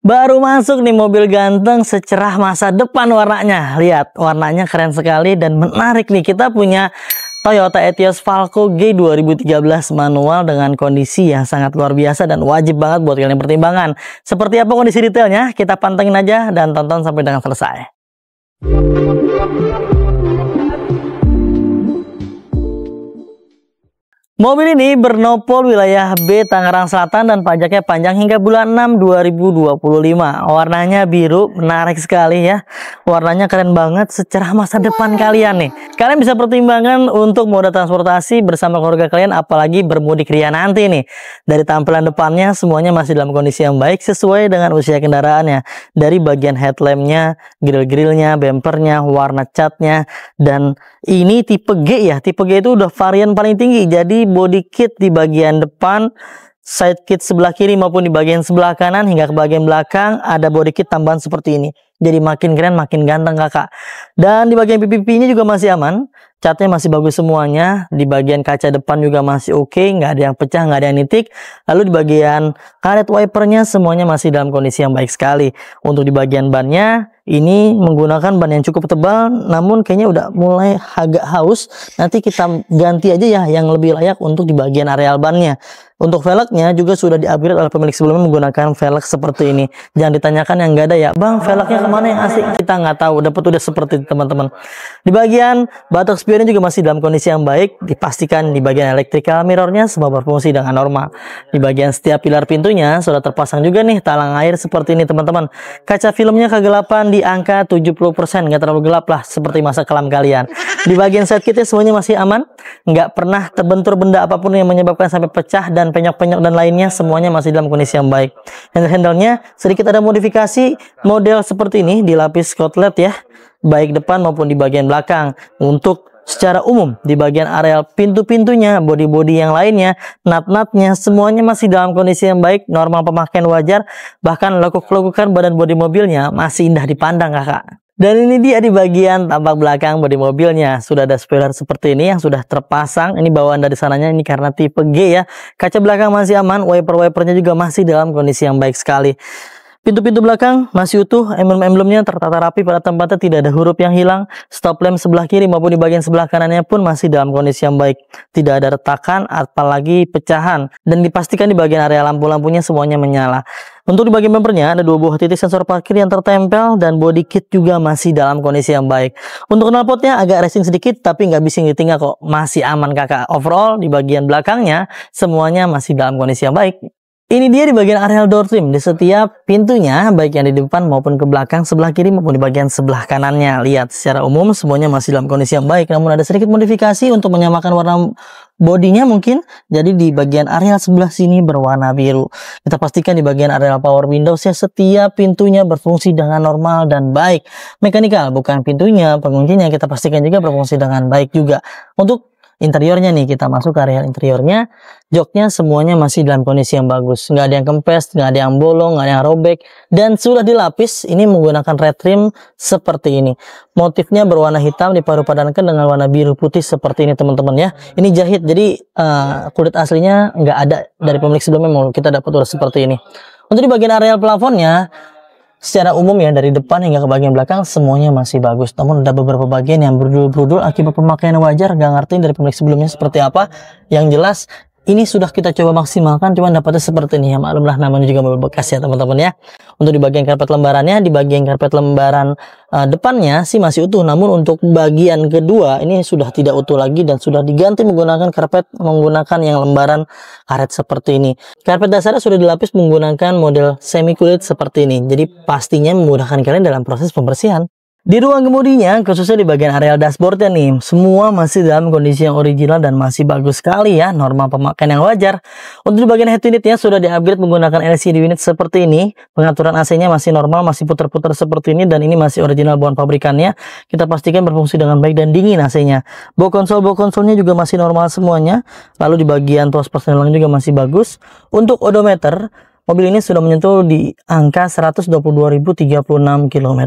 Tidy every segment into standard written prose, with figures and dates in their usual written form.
Baru masuk nih mobil ganteng secerah masa depan warnanya. Lihat, warnanya keren sekali dan menarik nih. Kita punya Toyota Etios Falco G 2013 manual dengan kondisi yang sangat luar biasa dan wajib banget buat kalian pertimbangan. Seperti apa kondisi detailnya? Kita pantengin aja dan tonton sampai dengan selesai. Mobil ini bernopol wilayah B Tangerang Selatan dan pajaknya panjang hingga bulan 6 2025. Warnanya biru, menarik sekali ya. Warnanya keren banget, secerah masa depan kalian nih. Kalian bisa pertimbangkan untuk moda transportasi bersama keluarga kalian, apalagi bermudik ria nanti nih. Dari tampilan depannya semuanya masih dalam kondisi yang baik sesuai dengan usia kendaraannya. Dari bagian headlampnya, grill-grillnya, bempernya, warna catnya, dan ini tipe G ya. Tipe G itu udah varian paling tinggi. Jadi body kit di bagian depan, side kit sebelah kiri maupun di bagian sebelah kanan hingga ke bagian belakang ada body kit tambahan seperti ini. Jadi makin keren, makin ganteng kakak. Dan di bagian PPP-nya juga masih aman. Catnya masih bagus semuanya. Di bagian kaca depan juga masih oke, nggak ada yang pecah, nggak ada yang nitik. Lalu di bagian karet wipernya semuanya masih dalam kondisi yang baik sekali. Untuk di bagian bannya, ini menggunakan ban yang cukup tebal, namun kayaknya udah mulai agak haus. Nanti kita ganti aja ya yang lebih layak untuk di bagian areal bannya. Untuk velgnya juga sudah di-upgrade oleh pemilik sebelumnya menggunakan velg seperti ini. Jangan ditanyakan yang nggak ada ya, bang velgnya kemana yang asik? Kita nggak tahu, dapat udah seperti itu teman-teman. Di bagian batok spionnya juga masih dalam kondisi yang baik. Dipastikan di bagian electrical mirrornya semua berfungsi dengan normal. Di bagian setiap pilar pintunya sudah terpasang juga nih talang air seperti ini teman-teman. Kaca filmnya kegelapan di angka 70%, nggak terlalu gelap lah seperti masa kelam kalian. Di bagian side kitnya semuanya masih aman, nggak pernah terbentur benda apapun yang menyebabkan sampai pecah dan penyok-penyok dan lainnya, semuanya masih dalam kondisi yang baik. Handle-handlenya sedikit ada modifikasi model seperti ini, dilapis Scotland ya, baik depan maupun di bagian belakang. Untuk secara umum di bagian areal pintu-pintunya, bodi-bodi yang lainnya, nut-nutnya semuanya masih dalam kondisi yang baik, normal pemakaian wajar. Bahkan lekuk-lekukan badan bodi mobilnya masih indah dipandang kakak. Dan ini dia di bagian tampak belakang bodi mobilnya. Sudah ada spoiler seperti ini yang sudah terpasang. Ini bawaan dari sananya, ini karena tipe G ya. Kaca belakang masih aman, wiper-wipernya juga masih dalam kondisi yang baik sekali. Pintu-pintu belakang masih utuh, emblem-emblemnya tertata rapi pada tempatnya, tidak ada huruf yang hilang. Stop lamp sebelah kiri maupun di bagian sebelah kanannya pun masih dalam kondisi yang baik. Tidak ada retakan, apalagi pecahan. Dan dipastikan di bagian area lampu-lampunya semuanya menyala. Untuk di bagian bumpernya ada 2 buah titik sensor parkir yang tertempel dan body kit juga masih dalam kondisi yang baik. Untuk knalpotnya agak racing sedikit tapi nggak bising ditinggal kok, masih aman kakak. Overall di bagian belakangnya semuanya masih dalam kondisi yang baik. Ini dia di bagian areal door trim. Di setiap pintunya, baik yang di depan maupun ke belakang, sebelah kiri maupun di bagian sebelah kanannya. Lihat, secara umum semuanya masih dalam kondisi yang baik. Namun ada sedikit modifikasi untuk menyamakan warna bodinya mungkin. Jadi di bagian areal sebelah sini berwarna biru. Kita pastikan di bagian areal power windows ya, setiap pintunya berfungsi dengan normal dan baik. Mekanikal, bukan pintunya, penguncinya kita pastikan juga berfungsi dengan baik juga. Untuk interiornya nih, kita masuk ke area interiornya. Joknya semuanya masih dalam kondisi yang bagus, nggak ada yang kempes, nggak ada yang bolong, nggak ada yang robek, dan sudah dilapis. Ini menggunakan red trim seperti ini. Motifnya berwarna hitam dipadupadankan dengan warna biru putih seperti ini teman-teman ya. Ini jahit, jadi kulit aslinya nggak ada dari pemilik sebelumnya, mau kita dapat udah seperti ini. Untuk di bagian areal plafonnya, secara umum ya, dari depan hingga ke bagian belakang semuanya masih bagus. Namun ada beberapa bagian yang berudul-berudul akibat pemakaian wajar. Gak ngerti dari pemilik sebelumnya seperti apa. Yang jelas ini sudah kita coba maksimalkan, cuman dapatnya seperti ini ya. Maklumlah namanya juga mobil bekas ya teman-teman ya. Untuk di bagian karpet lembarannya, di bagian karpet lembaran depannya sih masih utuh. Namun untuk bagian kedua ini sudah tidak utuh lagi dan sudah diganti menggunakan karpet menggunakan yang lembaran karet seperti ini. Karpet dasarnya sudah dilapis menggunakan model semi kulit seperti ini. Jadi pastinya memudahkan kalian dalam proses pembersihan. Di ruang kemudinya, khususnya di bagian areal dashboardnya nih, semua masih dalam kondisi yang original dan masih bagus sekali ya, normal pemakaian yang wajar. Untuk di bagian head unitnya sudah di-upgrade menggunakan LCD unit seperti ini. Pengaturan AC-nya masih normal, masih putar-putar seperti ini, dan ini masih original bawaan pabrikannya. Kita pastikan berfungsi dengan baik dan dingin AC-nya. Bow konsolnya juga masih normal semuanya. Lalu di bagian tuas persneling juga masih bagus. Untuk odometer, mobil ini sudah menyentuh di angka 122.036 km.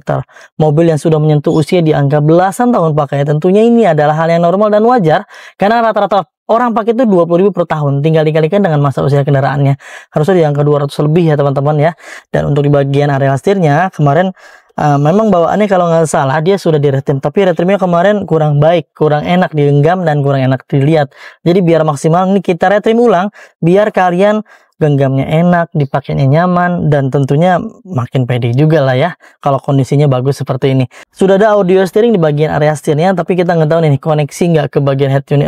Mobil yang sudah menyentuh usia di angka belasan tahun pakai. Tentunya ini adalah hal yang normal dan wajar karena rata-rata Orang pakai itu 20.000 per tahun, tinggal dikalikan dengan masa usia kendaraannya. Harusnya di angka 200 lebih ya teman-teman ya. Dan untuk di bagian area setirnya, kemarin memang bawaannya kalau nggak salah dia sudah diretim. Tapi retrimnya kemarin kurang baik, kurang enak digenggam dan kurang enak dilihat. Jadi biar maksimal, ini kita retrim ulang, biar kalian genggamnya enak, dipakainya nyaman, dan tentunya makin pede juga lah ya kalau kondisinya bagus seperti ini. Sudah ada audio steering di bagian area setirnya, tapi kita nggak tahu nih koneksi nggak ke bagian head unit,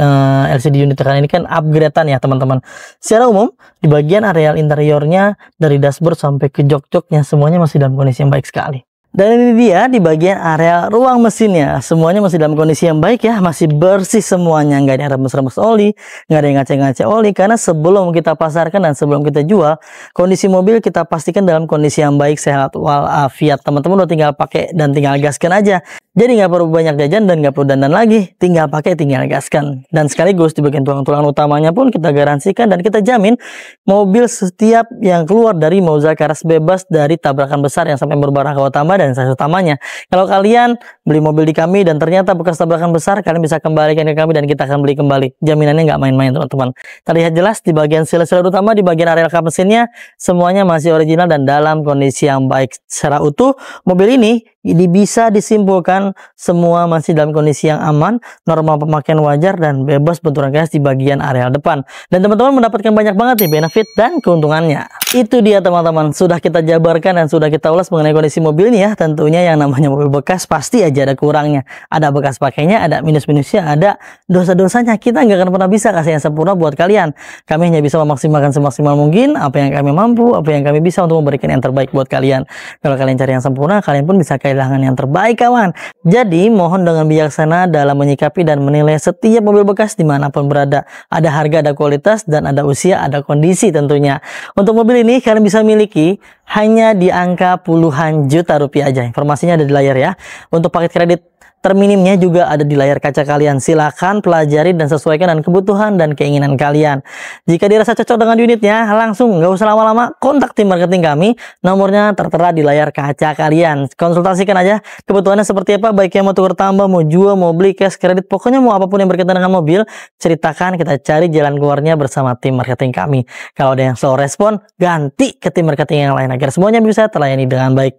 LCD unit, karena ini kan upgradean ya teman-teman. Secara umum di bagian area interiornya dari dashboard sampai ke jok-joknya semuanya masih dalam kondisi yang baik sekali. Dan ini dia di bagian area ruang mesinnya, semuanya masih dalam kondisi yang baik ya, masih bersih semuanya, nggak ada yang remes-remes oli, nggak ada yang ngace-ngace oli, karena sebelum kita pasarkan dan sebelum kita jual, kondisi mobil kita pastikan dalam kondisi yang baik, sehat walafiat. Teman-teman udah tinggal pakai dan tinggal gaskan aja. Jadi nggak perlu banyak jajan dan nggak perlu dandan lagi, tinggal pakai, tinggal gaskan. Dan sekaligus di bagian tulang-tulang utamanya pun kita garansikan dan kita jamin mobil setiap yang keluar dari Mauza Cars bebas dari tabrakan besar yang sampai berbara ke utama dan saya utamanya. Kalau kalian beli mobil di kami dan ternyata bekas tabrakan besar, kalian bisa kembalikan ke kami dan kita akan beli kembali. Jaminannya nggak main-main teman-teman. Terlihat jelas di bagian sila-sila utama, di bagian area kap mesinnya semuanya masih original dan dalam kondisi yang baik secara utuh. Mobil ini bisa disimpulkan semua masih dalam kondisi yang aman, normal pemakaian wajar dan bebas benturan gas di bagian area depan. Dan teman-teman mendapatkan banyak banget nih benefit dan keuntungannya. Itu dia teman-teman, sudah kita jabarkan dan sudah kita ulas mengenai kondisi mobil ini ya. Tentunya yang namanya mobil bekas pasti aja ada kurangnya. Ada bekas pakainya, ada minus-minusnya, ada dosa-dosanya. Kita nggak akan pernah bisa kasih yang sempurna buat kalian. Kami hanya bisa memaksimalkan semaksimal mungkin apa yang kami mampu, apa yang kami bisa untuk memberikan yang terbaik buat kalian. Kalau kalian cari yang sempurna, kalian pun bisa kehilangan yang terbaik kawan. Jadi mohon dengan bijaksana dalam menyikapi dan menilai setiap mobil bekas dimanapun berada. Ada harga, ada kualitas, dan ada usia, ada kondisi tentunya. Untuk mobil ini kalian bisa miliki hanya di angka puluhan juta rupiah aja. Informasinya ada di layar ya. Untuk paket kredit terminimnya juga ada di layar kaca kalian. Silakan pelajari dan sesuaikan dengan kebutuhan dan keinginan kalian. Jika dirasa cocok dengan unitnya, langsung nggak usah lama-lama kontak tim marketing kami. Nomornya tertera di layar kaca kalian. Konsultasikan aja kebutuhannya seperti apa, baik yang mau tukar tambah, mau jual, mau beli, cash, kredit, pokoknya mau apapun yang berkaitan dengan mobil, ceritakan, kita cari jalan keluarnya bersama tim marketing kami. Kalau ada yang slow respon, ganti ke tim marketing yang lain agar semuanya bisa terlayani dengan baik.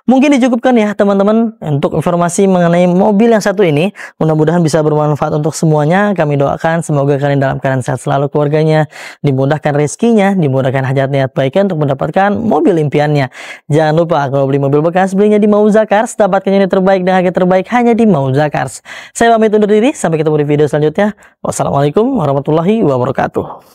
Mungkin dicukupkan ya teman-teman untuk informasi mengenai mobil yang satu ini. Mudah-mudahan bisa bermanfaat untuk semuanya. Kami doakan semoga kalian dalam keadaan sehat selalu keluarganya, dimudahkan rezekinya, dimudahkan hajat niat baiknya untuk mendapatkan mobil impiannya. Jangan lupa kalau beli mobil bekas, belinya di Mauza Cars, dapatkan unit terbaik dan harga terbaik hanya di Mauza Cars. Saya pamit undur diri, sampai ketemu di video selanjutnya. Wassalamualaikum warahmatullahi wabarakatuh.